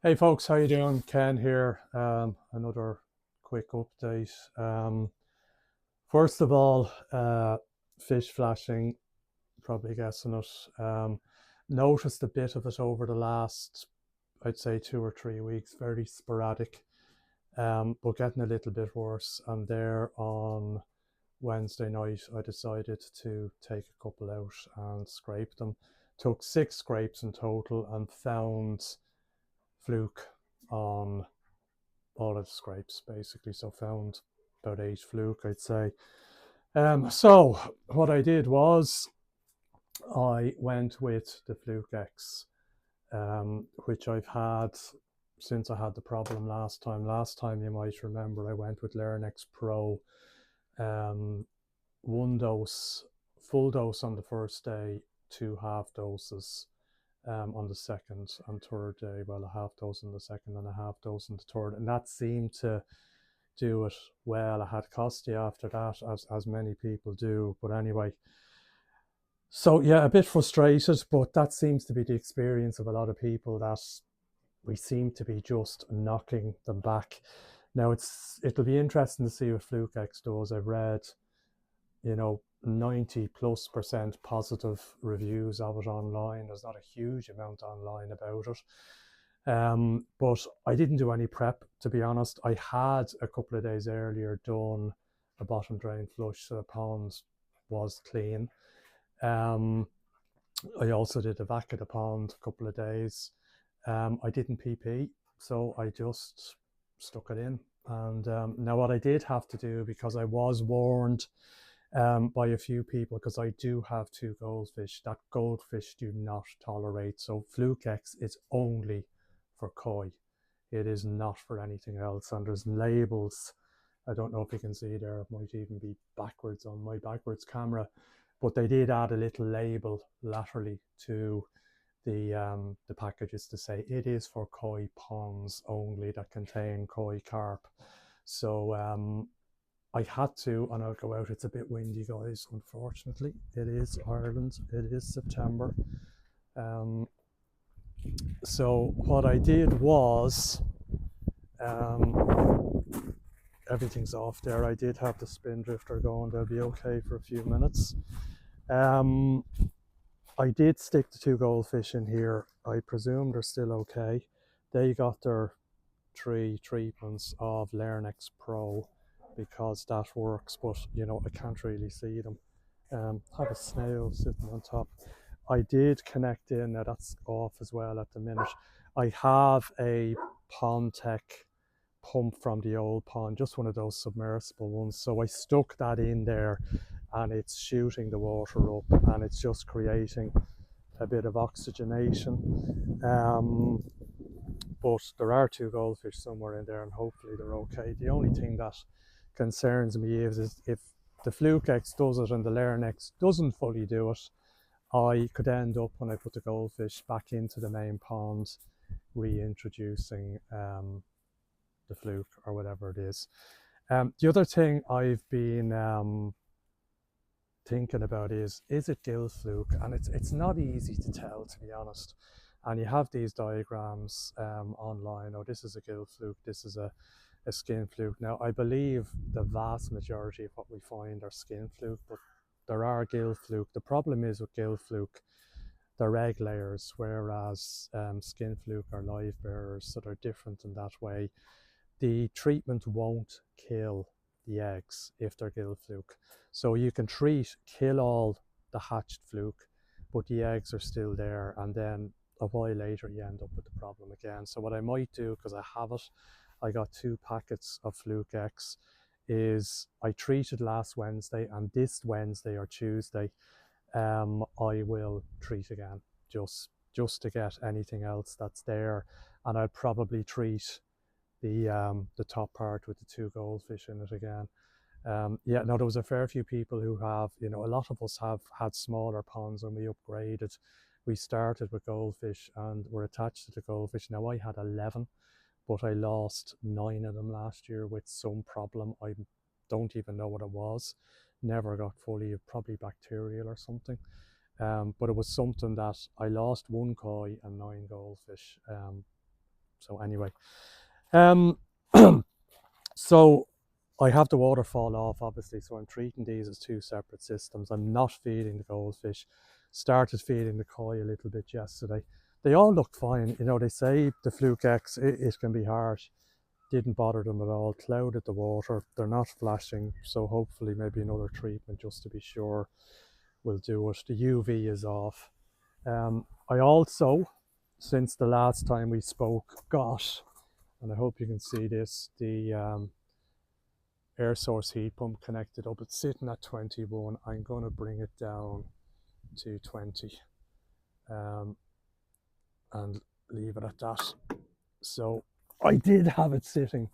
Hey folks, how you doing? Ken here. Another quick update. First of all, fish flashing, probably guessing it. Noticed a bit of it over the last, I'd say 2 or 3 weeks, very sporadic, but getting a little bit worse. And there on Wednesday night, I decided to take a couple out and scrape them. Took 6 scrapes in total and found fluke on all of the scrapes basically. So found about 8 fluke, I'd say. So what I did was I went with the Fluke Ex, which I've had since I had the problem last time. Last time, you might remember, I went with X Pro. Um, one dose, full dose on the first day, 2 half doses on the second and third day. Well, a half dose on the second and a half dose on the third, and that seemed to do it well. I had Costi after that, as many people do. But anyway, so yeah, a bit frustrated, but that seems to be the experience of a lot of people, that we seem to be just knocking them back. Now it'll be interesting to see what Fluke X does. I've read, 90+% positive reviews of it online. There's not a huge amount online about it. But I didn't do any prep, to be honest. I had a couple of days earlier done a bottom drain flush, so the pond was clean. Um, I also did a vac of the pond a couple of days. I didn't PP, so I just stuck it in. And now what I did have to do, because I was warned by a few people, because I do have 2 goldfish that goldfish do not tolerate. So Fluke X is only for koi. It is not for anything else. And there's labels. I don't know if you can see there. It might even be backwards on my backwards camera, but they did add a little label laterally to the packages to say it is for koi ponds only that contain koi carp. So I had to, and I'll go out. It's a bit windy, guys. Unfortunately, it is Ireland. It is September. Um, so what I did was, um, everything's off there. I did have the spin drifter going. They'll be okay for a few minutes. Um, I did stick the 2 goldfish in here. I presume they're still okay. They got their 3 treatments of X Pro, because that works, but I can't really see them. Have a snail sitting on top. I did connect in. Now that's off as well at the minute. I have a Pond Tech pump from the old pond, just one of those submersible ones. So I stuck that in there, and it's shooting the water up, and it's just creating a bit of oxygenation. But there are 2 goldfish somewhere in there, and hopefully they're okay. The only thing that concerns me is if the Fluke X does it and the X doesn't fully do it, I could end up, when I put the goldfish back into the main pond, reintroducing the fluke or whatever it is. The other thing I've been thinking about is it gill fluke? And it's not easy to tell, to be honest. And you have these diagrams online. Oh, this is a gill fluke, this is a skin fluke. Now, I believe the vast majority of what we find are skin fluke, but there are gill fluke. The problem is with gill fluke, they're egg layers, whereas skin fluke are live bearers, so they're different in that way. The treatment won't kill the eggs if they're gill fluke. So you can kill all the hatched fluke, but the eggs are still there, and then a while later you end up with the problem again. So what I might do, because I have it, I got 2 packets of Fluke X, is I treated last Wednesday, and this Wednesday or Tuesday, I will treat again, just to get anything else that's there, and I'll probably treat the top part with the 2 goldfish in it again. Yeah, no, there was a fair few people who have, a lot of us have had smaller ponds when we upgraded. We started with goldfish and were attached to the goldfish. Now, I had 11, but I lost 9 of them last year with some problem. I don't even know what it was. Never got fully, probably bacterial or something. But it was something that I lost 1 koi and 9 goldfish. So anyway, um, so I have the waterfall off, obviously, so I'm treating these as two separate systems. I'm not feeding the goldfish. Started feeding the koi a little bit yesterday. They all look fine. You know, they say the Fluke Ex, it can be harsh. Didn't bother them at all. Clouded the water. They're not flashing, so hopefully maybe another treatment just to be sure will do it. The UV is off. I also, since the last time we spoke, got, and I hope you can see this, the air source heat pump connected up. It's sitting at 21. I'm going to bring it down to 20 and leave it at that. So I did have it sitting,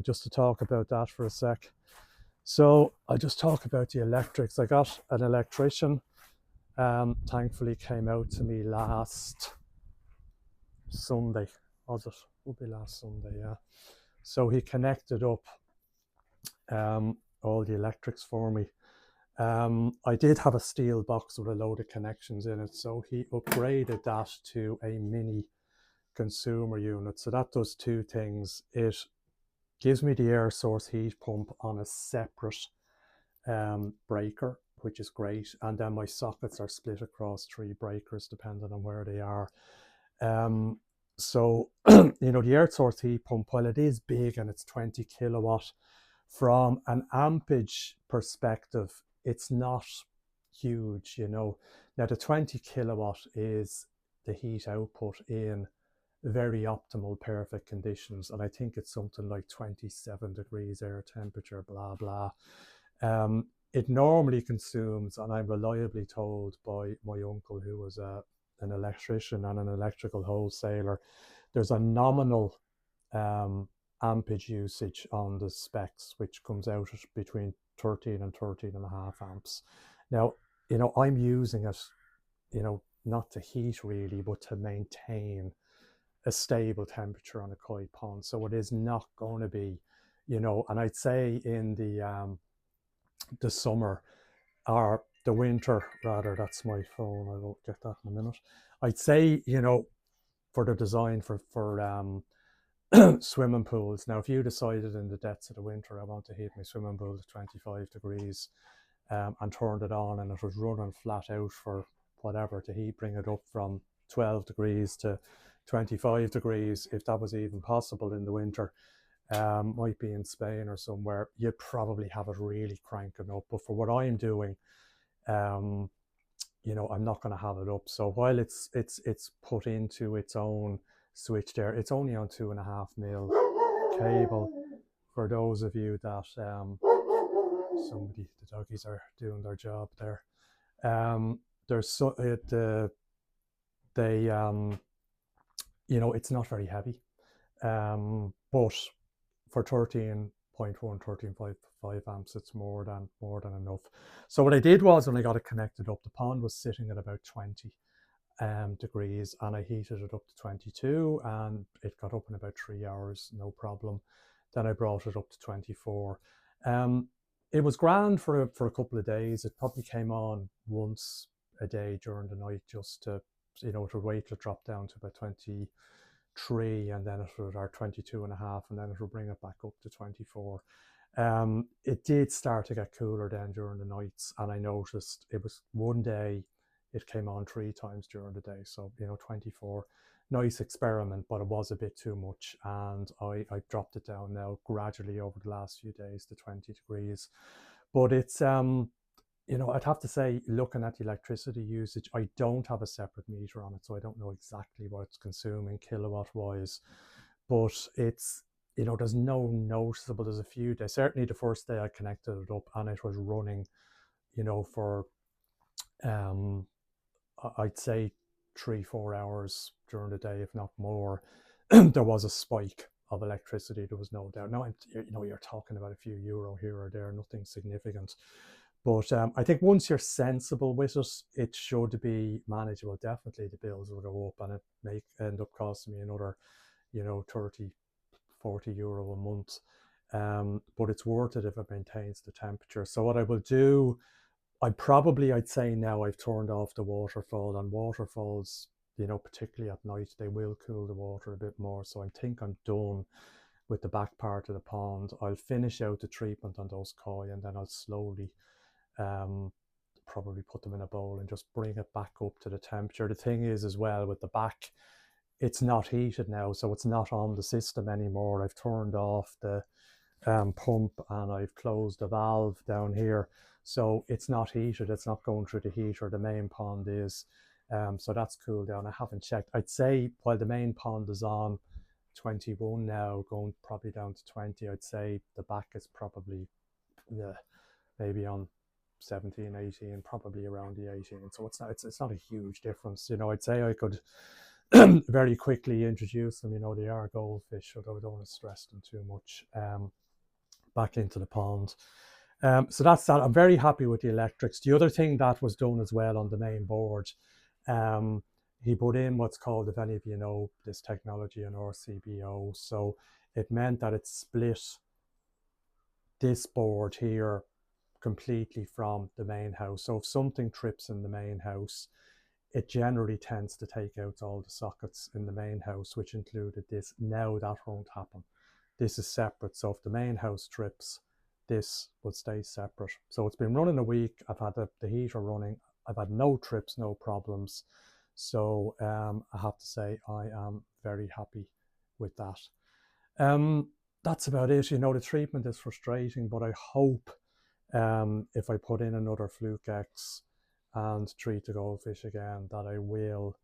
just to talk about that for a sec. So I just talk about the electrics. I got an electrician, thankfully came out to me last Sunday. Was it? Would be last Sunday, yeah. So he connected up all the electrics for me. I did have a steel box with a load of connections in it, so he upgraded that to a mini consumer unit. So that does two things. It gives me the air source heat pump on a separate breaker, which is great, and then my sockets are split across 3 breakers depending on where they are. So you know, the air source heat pump, while it is big and it's 20 kilowatt, from an ampage perspective, it's not huge, you know. Now the 20 kilowatt is the heat output in very optimal, perfect conditions, and I think it's something like 27 degrees air temperature, blah blah. It normally consumes, and I'm reliably told by my uncle, who was an electrician and an electrical wholesaler, there's a nominal ampage usage on the specs, which comes out at between 13 and 13 and a half amps. Now, you know, I'm using it, you know, not to heat really, but to maintain a stable temperature on a koi pond. So it is not going to be, you know, and I'd say in the summer, or the winter rather, that's my phone, I will get that in a minute. I'd say, you know, for the design for swimming pools. Now, if you decided in the depths of the winter, I want to heat my swimming pool to 25 degrees, and turned it on, and it was running flat out for whatever to heat, bring it up from 12 degrees to 25 degrees, if that was even possible in the winter, might be in Spain or somewhere, you'd probably have it really cranking up. But for what I'm doing, you know, I'm not going to have it up. So while it's put into its own switch there, it's only on 2.5 mil cable. For those of you that somebody, the doggies are doing their job there. There's so they you know, it's not very heavy, but for 13.1, 13.5 amps, it's more than enough. So what I did was, when I got it connected up, the pond was sitting at about 20 degrees, and I heated it up to 22, and it got up in about 3 hours, no problem. Then I brought it up to 24. It was grand for a couple of days. It probably came on once a day during the night, just to, you know, to wait till it dropped down to about 23, and then it would, or 22 and a half, and then it would bring it back up to 24. It did start to get cooler then during the nights, and I noticed it was one day it came on 3 times during the day. So, you know, 24, nice experiment, but it was a bit too much, and I dropped it down now gradually over the last few days to 20 degrees. But it's you know, I'd have to say, looking at the electricity usage, I don't have a separate meter on it, so I don't know exactly what it's consuming kilowatt wise, but it's, you know, there's no noticeable, there's a few days, certainly the first day I connected it up and it was running, you know, for I'd say 3-4 hours during the day, if not more. There was a spike of electricity, there was no doubt. Now, you know, you're talking about a few euro here or there, nothing significant. But I think once you're sensible with it, it should be manageable. Definitely the bills will go up, and it may end up costing me another, you know, 30, 40 euro a month. But it's worth it if it maintains the temperature. So what I will do, I'd say now I've turned off the waterfall, and waterfalls, you know, particularly at night, they will cool the water a bit more. So I think I'm done with the back part of the pond. I'll finish out the treatment on those koi, and then I'll slowly um, probably put them in a bowl and just bring it back up to the temperature. The thing is as well with the back, it's not heated now, so it's not on the system anymore. I've turned off the pump and I've closed the valve down here, so it's not heated. It's not going through the heater. The main pond is, so that's cooled down. I haven't checked. I'd say while the main pond is on 21 now, going probably down to 20, I'd say the back is probably maybe on 17, 18, probably around the 18. So it's not a huge difference. You know, I'd say I could very quickly introduce them. You know, they are goldfish, although I don't want to stress them too much, back into the pond. So that's that. I'm very happy with the electrics. The other thing that was done as well on the main board, he put in what's called, if any of you know this technology, an RCBO. So it meant that it split this board here completely from the main house. So if something trips in the main house, it generally tends to take out all the sockets in the main house, which included this. Now that won't happen. This is separate. So if the main house trips, this will stay separate. So it's been running a week. I've had the heater running. I've had no trips, no problems. So I have to say I am very happy with that. That's about it. You know, the treatment is frustrating, but I hope if I put in another Fluke Ex and treat the goldfish again, that I will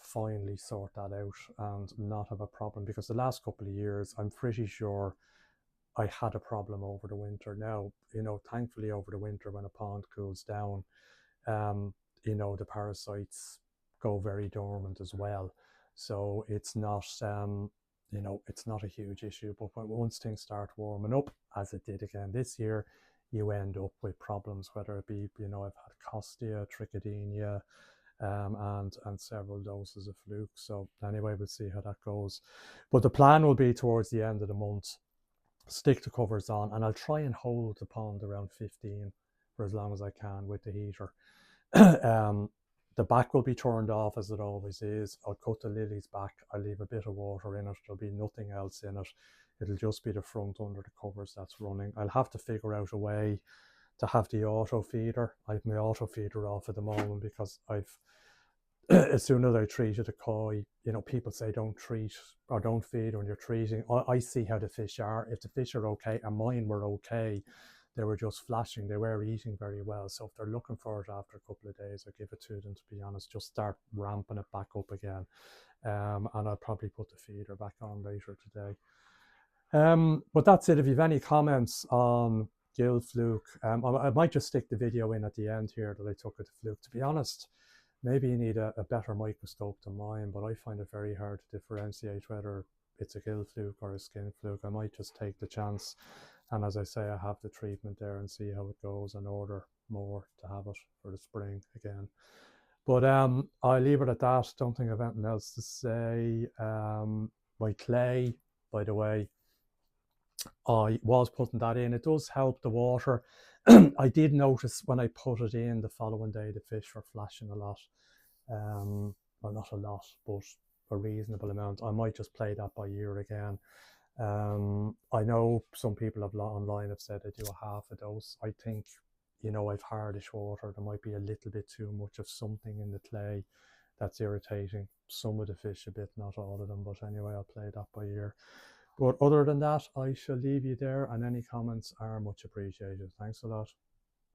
finally sort that out and not have a problem, because the last couple of years I'm pretty sure I had a problem over the winter. Now, you know, thankfully over the winter when a pond cools down, you know, the parasites go very dormant as well. So it's not, you know, it's not a huge issue. But once things start warming up, as it did again this year, you end up with problems, whether it be, you know, I've had costia, trichodemia, and several doses of Fluke. So anyway, we'll see how that goes. But the plan will be towards the end of the month, stick the covers on, and I'll try and hold the pond around 15 for as long as I can with the heater. The back will be turned off as it always is. I'll cut the lilies back. I'll leave a bit of water in it. There'll be nothing else in it. It'll just be the front under the covers that's running. I'll have to figure out a way to have the auto feeder. I have my auto feeder off at the moment because I've as soon as I treated a koi, you know, people say don't treat or don't feed when you're treating. I see how the fish are. If the fish are okay, and mine were okay, they were just flashing. They were eating very well. So if they're looking for it after a couple of days, I give it to them, to be honest. Just start ramping it back up again. And I'll probably put the feeder back on later today. But that's it. If you have any comments on gill fluke, I might just stick the video in at the end here that I took at the fluke. To be honest, maybe you need a better microscope than mine, but I find it very hard to differentiate whether it's a gill fluke or a skin fluke. I might just take the chance, and as I say, I have the treatment there and see how it goes and order more to have it for the spring again. But I'll leave it at that. Don't think of anything else to say. My clay, by the way, I was putting that in. It does help the water. I did notice when I put it in the following day, the fish were flashing a lot. Well, not a lot, but a reasonable amount. I might just play that by ear again. I know some people online have said they do a half a dose. I think, you know, I've hardish water. There might be a little bit too much of something in the clay that's irritating some of the fish a bit, not all of them. But anyway, I'll play that by ear. But other than that, I shall leave you there, and any comments are much appreciated. Thanks a lot.